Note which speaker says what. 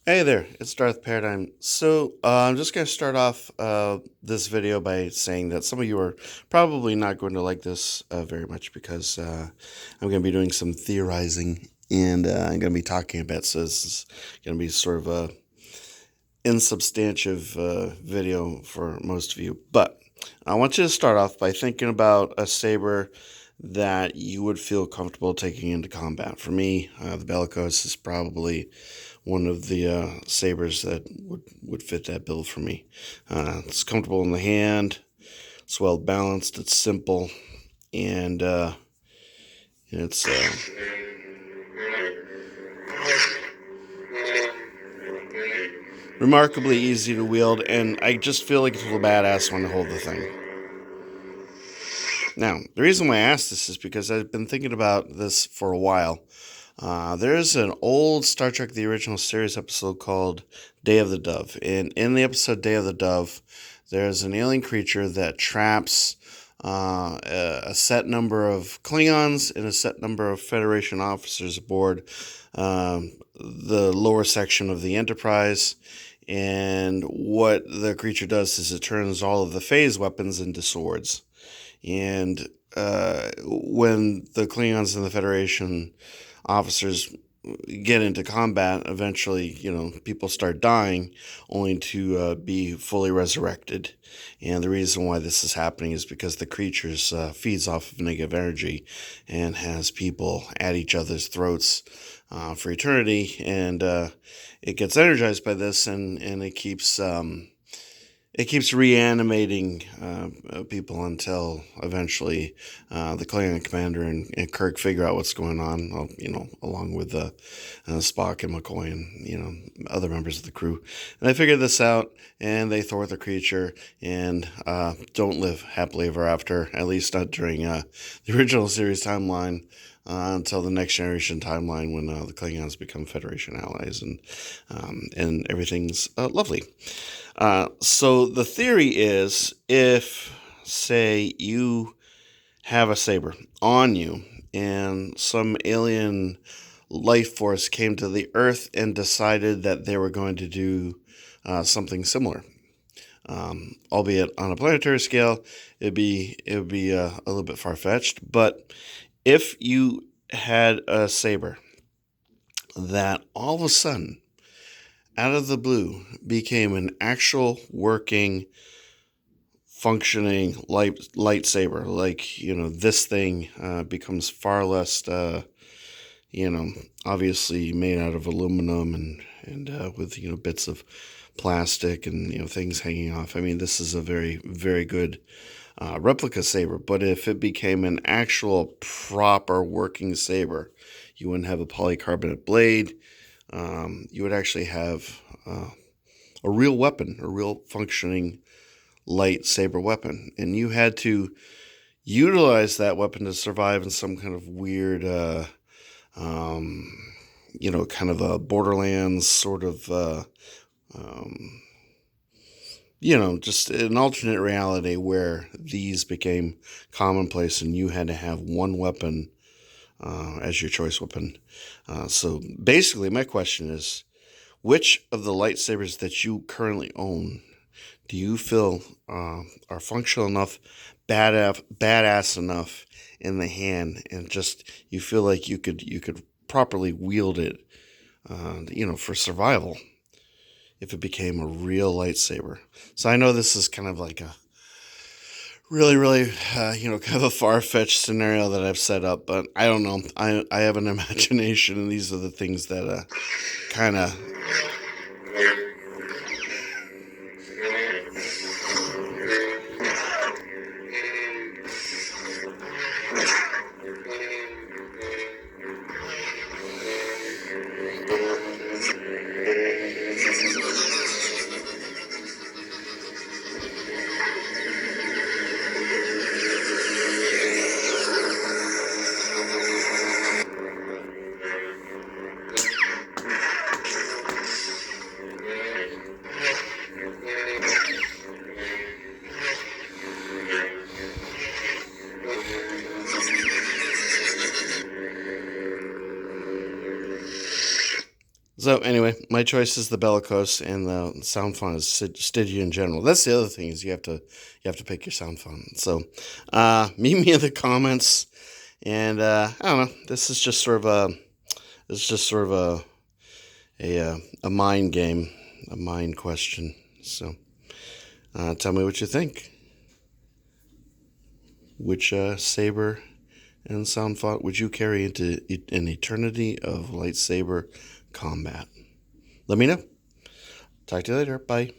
Speaker 1: Hey there, it's Darth Paradigm. I'm just going to start off this video by saying that some of you are probably not going to like this very much because I'm going to be doing some theorizing and I'm going to be talking about. So this is going to be sort of a insubstantive video for most of you. But I want you to start off by thinking about a saber that you would feel comfortable taking into combat. For me, the Bellicose is probably one of the sabers that would fit that bill for me. It's comfortable in the hand. It's well balanced. It's simple, and it's remarkably easy to wield. And I just feel like it's a badass one to hold the thing. Now, the reason why I asked this is because I've been thinking about this for a while. There's an old Star Trek The Original Series episode called Day of the Dove. And in the episode Day of the Dove, there's an alien creature that traps a set number of Klingons and a set number of Federation officers aboard the lower section of the Enterprise. And what the creature does is it turns all of the phase weapons into swords. And when the Klingons and the Federation officers get into combat, eventually, people start dying only to be fully resurrected. And the reason why this is happening is because the creatures feeds off of negative energy and has people at each other's throats for eternity. And it gets energized by this, and it keeps reanimating people until eventually the Klingon commander and Kirk figure out what's going on, along with Spock and McCoy and, other members of the crew. And they figure this out, and they thwart the creature and don't live happily ever after, at least not during the original series timeline. Until the Next Generation timeline, when the Klingons become Federation allies, and everything's lovely. So the theory is, if, say, you have a saber on you, and some alien life force came to the Earth and decided that they were going to do something similar. Albeit on a planetary scale, it would be a little bit far fetched. But if you had a saber that all of a sudden, out of the blue, became an actual working, functioning lightsaber, this thing becomes far less, obviously made out of aluminum and with bits of plastic and things hanging off. I mean, this is a very, very good replica saber. But if it became an actual proper working saber, you wouldn't have a polycarbonate blade. You would actually have a real weapon, a real functioning lightsaber weapon. And you had to utilize that weapon to survive in some kind of weird, kind of a Borderlands sort of, just an alternate reality where these became commonplace and you had to have one weapon as your choice weapon. So basically, my question is, which of the lightsabers that you currently own do you feel are functional enough, badass enough in the hand, and just you feel like you could properly wield it, for survival if it became a real lightsaber? So I know this is kind of like a really, really, kind of a far-fetched scenario that I've set up, but I don't know. I have an imagination, and these are the things that kind of. So anyway, my choice is the bellicose, and the sound font is Stygia in general. That's the other thing, is you have to pick your sound font. So meet me in the comments, and I don't know. This is just sort of a mind game, a mind question. So tell me what you think. Which saber and sound font would you carry into an eternity of lightsaber combat? Let me know. Talk to you later. Bye.